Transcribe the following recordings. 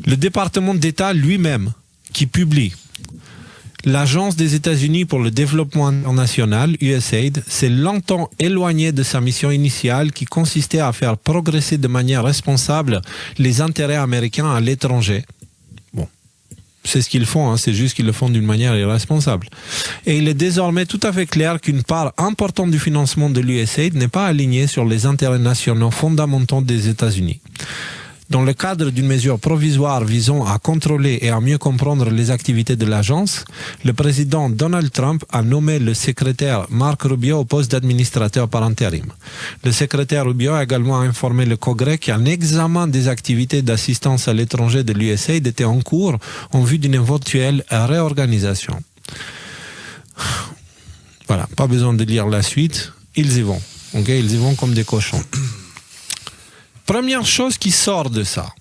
Le département d'État lui-même, qui publie l'Agence des États-Unis pour le développement international, USAID, s'est longtemps éloigné de sa mission initiale qui consistait à faire progresser de manière responsable les intérêts américains à l'étranger. Bon, c'est ce qu'ils font, hein, c'est juste qu'ils le font d'une manière irresponsable. Et il est désormais tout à fait clair qu'une part importante du financement de l'USAID n'est pas alignée sur les intérêts nationaux fondamentaux des États-Unis. Dans le cadre d'une mesure provisoire visant à contrôler et à mieux comprendre les activités de l'agence, le président Donald Trump a nommé le secrétaire Mark Rubio au poste d'administrateur par intérim. Le secrétaire Rubio a également informé le Congrès qu'un examen des activités d'assistance à l'étranger de l'USAID était en cours en vue d'une éventuelle réorganisation. Voilà, pas besoin de lire la suite, ils y vont. Okay, ils y vont comme des cochons. Première chose qui sort de ça,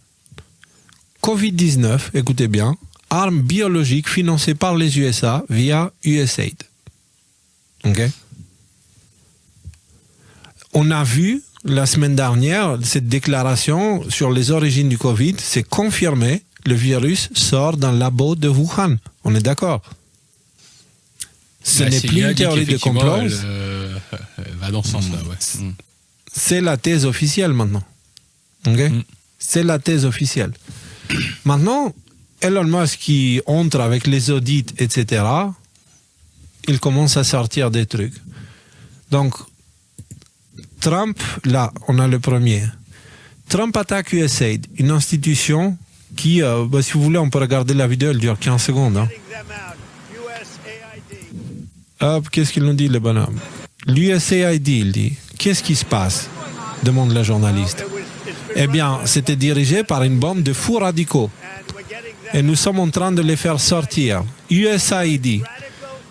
Covid-19, écoutez bien, arme biologique financée par les USA via USAID. Okay? On a vu la semaine dernière cette déclaration sur les origines du Covid, c'est confirmé, le virus sort d'un labo de Wuhan. On est d'accord? Ce n'est plus une théorie de complot. Elle va dans ce sens-là, ouais. C'est la thèse officielle maintenant. Okay? C'est la thèse officielle. Maintenant, Elon Musk qui entre avec les audits, etc., il commence à sortir des trucs. Donc, Trump, là, on a le premier. Trump attaque USAID, une institution qui, si vous voulez, on peut regarder la vidéo, elle dure 15 secondes. Hein. Hop, qu'est-ce qu'il nous dit, le bonhomme? L'USAID, il dit, qu'est-ce qui se passe? Demande la journaliste. Eh bien, c'était dirigé par une bande de fous radicaux. Et nous sommes en train de les faire sortir. USAID,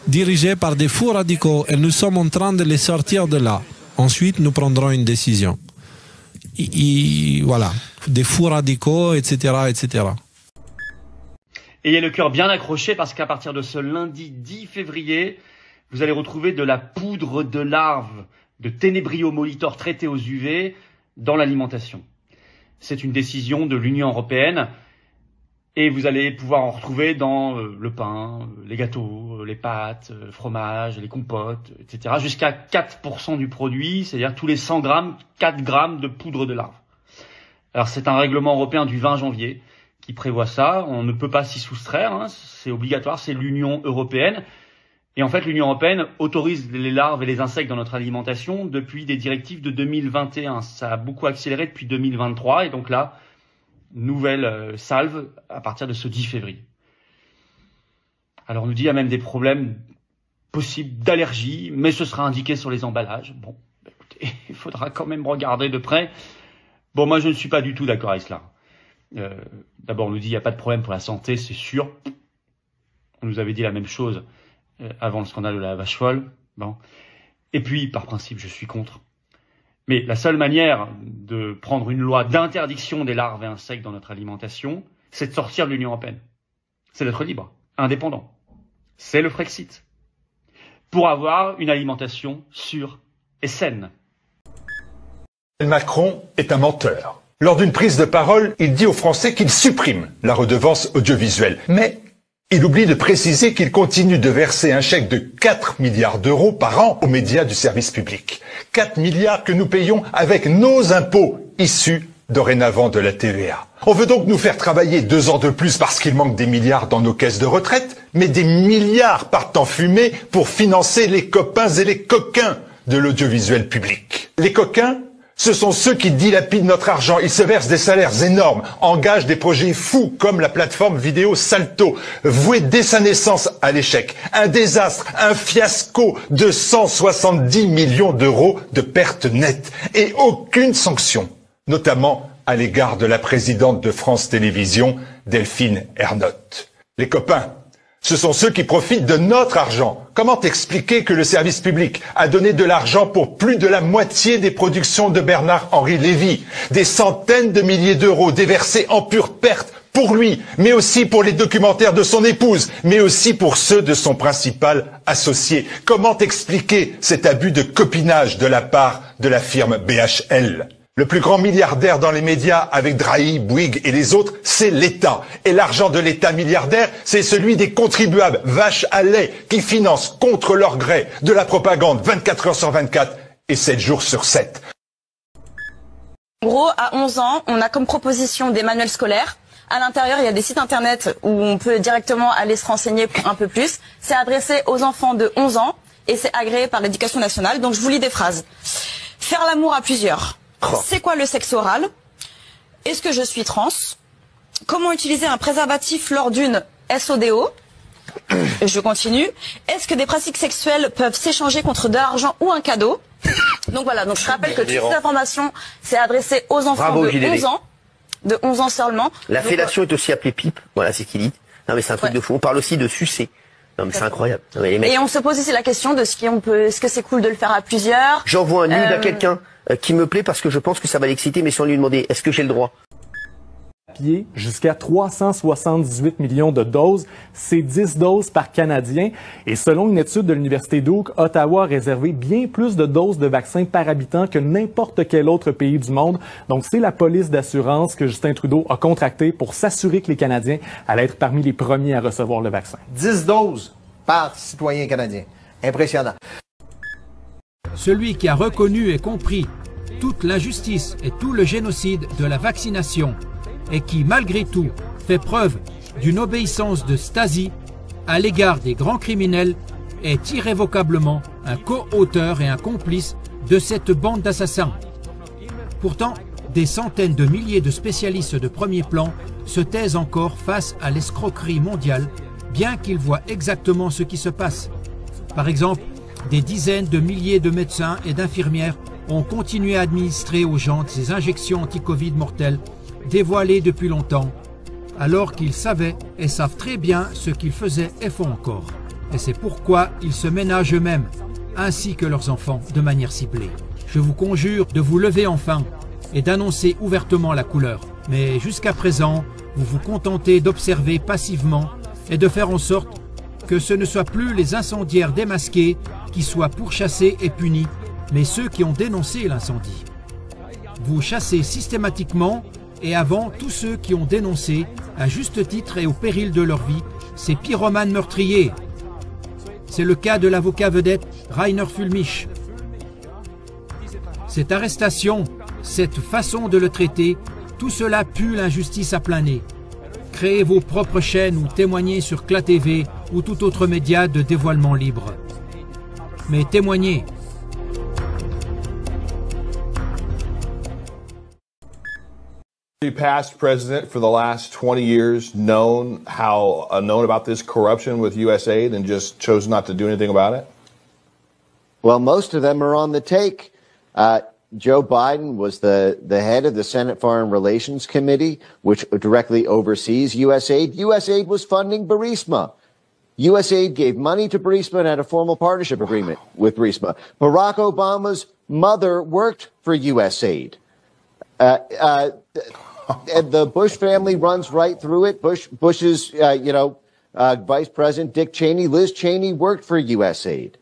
dirigé par des fous radicaux, et nous sommes en train de les sortir de là. Ensuite, nous prendrons une décision. Voilà, des fous radicaux, etc., etc. Ayez le cœur bien accroché parce qu'à partir de ce lundi 10 février, vous allez retrouver de la poudre de larves de Ténébrio molitor traité aux UV dans l'alimentation. C'est une décision de l'Union européenne et vous allez pouvoir en retrouver dans le pain, les gâteaux, les pâtes, le fromage, les compotes, etc. Jusqu'à 4% du produit, c'est-à-dire tous les 100 grammes, 4 grammes de poudre de larve. Alors c'est un règlement européen du 20 janvier qui prévoit ça. On ne peut pas s'y soustraire, hein, c'est obligatoire, c'est l'Union européenne. Et en fait, l'Union européenne autorise les larves et les insectes dans notre alimentation depuis des directives de 2021. Ça a beaucoup accéléré depuis 2023 et donc là, nouvelle salve à partir de ce 10 février. Alors on nous dit qu'il y a même des problèmes possibles d'allergie, mais ce sera indiqué sur les emballages. Bon, écoutez, il faudra quand même regarder de près. Bon, moi je ne suis pas du tout d'accord avec cela. D'abord on nous dit qu'il n'y a pas de problème pour la santé, c'est sûr. On nous avait dit la même chose avant le scandale de la vache folle. Bon. Et puis, par principe, je suis contre. Mais la seule manière de prendre une loi d'interdiction des larves et insectes dans notre alimentation, c'est de sortir de l'Union européenne. C'est d'être libre, indépendant. C'est le Frexit. Pour avoir une alimentation sûre et saine. Macron est un menteur. Lors d'une prise de parole, il dit aux Français qu'il supprime la redevance audiovisuelle. Mais il oublie de préciser qu'il continue de verser un chèque de 4 milliards d'euros par an aux médias du service public. 4 milliards que nous payons avec nos impôts issus dorénavant de la TVA. On veut donc nous faire travailler 2 ans de plus parce qu'il manque des milliards dans nos caisses de retraite, mais des milliards partent en fumée pour financer les copains et les coquins de l'audiovisuel public. Les coquins, ce sont ceux qui dilapident notre argent. Ils se versent des salaires énormes, engagent des projets fous comme la plateforme vidéo Salto, vouée dès sa naissance à l'échec. Un désastre, un fiasco de 170 millions d'euros de pertes nettes et aucune sanction, notamment à l'égard de la présidente de France Télévisions, Delphine Ernotte. Les copains, ce sont ceux qui profitent de notre argent. Comment expliquer que le service public a donné de l'argent pour plus de la moitié des productions de Bernard-Henri Lévy? Des centaines de milliers d'euros déversés en pure perte pour lui, mais aussi pour les documentaires de son épouse, mais aussi pour ceux de son principal associé. Comment expliquer cet abus de copinage de la part de la firme BHL? Le plus grand milliardaire dans les médias avec Drahi, Bouygues et les autres, c'est l'État. Et l'argent de l'État milliardaire, c'est celui des contribuables, vaches à lait, qui financent contre leur gré de la propagande 24 heures sur 24 et 7 jours sur 7. En gros, à 11 ans, on a comme proposition des manuels scolaires. À l'intérieur, il y a des sites internet où on peut directement aller se renseigner pour un peu plus. C'est adressé aux enfants de 11 ans et c'est agréé par l'Éducation nationale. Donc je vous lis des phrases. Faire l'amour à plusieurs. C'est quoi le sexe oral? Est-ce que je suis trans? Comment utiliser un préservatif lors d'une SODO? Je continue. Est-ce que des pratiques sexuelles peuvent s'échanger contre de l'argent ou un cadeau? Donc voilà, donc je rappelle que toutes ces informations, c'est adressé aux enfants de 11 ans. De 11 ans seulement. La fellation est aussi appelée pipe. Voilà, c'est ce qu'il dit. Non mais c'est un truc de fou. On parle aussi de sucer. Non mais c'est incroyable. Non, mais les mecs... Et on se pose aussi la question de est-ce que c'est cool de le faire à plusieurs? J'envoie un nude à quelqu'un qui me plaît parce que je pense que ça va l'exciter, mais sans lui demander est-ce que j'ai le droit. Jusqu'à 378 millions de doses, c'est 10 doses par Canadien. Et selon une étude de l'Université Duke, Ottawa a réservé bien plus de doses de vaccins par habitant que n'importe quel autre pays du monde. Donc c'est la police d'assurance que Justin Trudeau a contractée pour s'assurer que les Canadiens allaient être parmi les premiers à recevoir le vaccin. 10 doses par citoyen canadien. Impressionnant. Celui qui a reconnu et compris toute l'injustice et tout le génocide de la vaccination et qui, malgré tout, fait preuve d'une obéissance de Stasi à l'égard des grands criminels est irrévocablement un co-auteur et un complice de cette bande d'assassins. Pourtant, des centaines de milliers de spécialistes de premier plan se taisent encore face à l'escroquerie mondiale, bien qu'ils voient exactement ce qui se passe. Par exemple, des dizaines de milliers de médecins et d'infirmières ont continué à administrer aux gens ces injections anti-Covid mortelles dévoilées depuis longtemps, alors qu'ils savaient et savent très bien ce qu'ils faisaient et font encore. Et c'est pourquoi ils se ménagent eux-mêmes, ainsi que leurs enfants, de manière ciblée. Je vous conjure de vous lever enfin et d'annoncer ouvertement la couleur. Mais jusqu'à présent, vous vous contentez d'observer passivement et de faire en sorte que ce ne soient plus les incendiaires démasqués qui soient pourchassés et punis, mais ceux qui ont dénoncé l'incendie. Vous chassez systématiquement et avant tous ceux qui ont dénoncé, à juste titre et au péril de leur vie, ces pyromanes meurtriers. C'est le cas de l'avocat vedette Rainer Fulmich. Cette arrestation, cette façon de le traiter, tout cela pue l'injustice à plein nez. Créez vos propres chaînes ou témoignez sur CLA TV ou tout autre média de dévoilement libre. Mais témoignez. The past president for the last 20 years known about this corruption with USAID and just chose not to do anything about it? Well, most of them are on the take. Joe Biden was the head of the Senate Foreign Relations Committee, which directly oversees USAID. USAID was funding Burisma. USAID gave money to Burisma and had a formal partnership agreement with Burisma. Barack Obama's mother worked for USAID. The Bush family runs right through it. Bush's, Vice President Dick Cheney, Liz Cheney worked for USAID.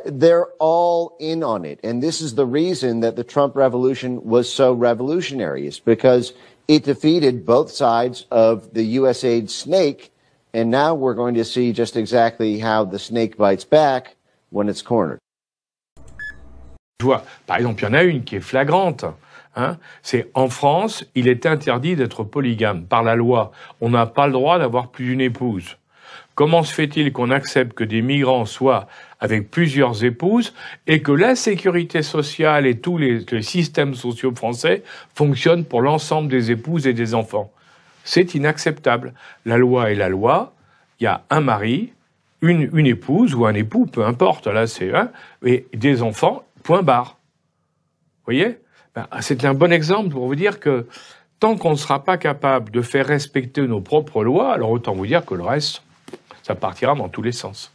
They're all in on it. And this is the reason that the Trump revolution was so revolutionary. It's because it defeated both sides of the USAID snake. And now we're going to see just exactly how the snake bites back when it's cornered. Je vois, par exemple, il y en a une qui est flagrante. C'est en France, il est interdit d'être polygame par la loi. On n'a pas le droit d'avoir plus d'une épouse. Comment se fait-il qu'on accepte que des migrants soient avec plusieurs épouses et que la sécurité sociale et tous les systèmes sociaux français fonctionnent pour l'ensemble des épouses et des enfants? C'est inacceptable. La loi est la loi. Il y a un mari, une épouse ou un époux, peu importe. Là, c'est et des enfants. Point barre. Vous voyez? C'est un bon exemple pour vous dire que tant qu'on ne sera pas capable de faire respecter nos propres lois, alors autant vous dire que le reste, ça partira dans tous les sens.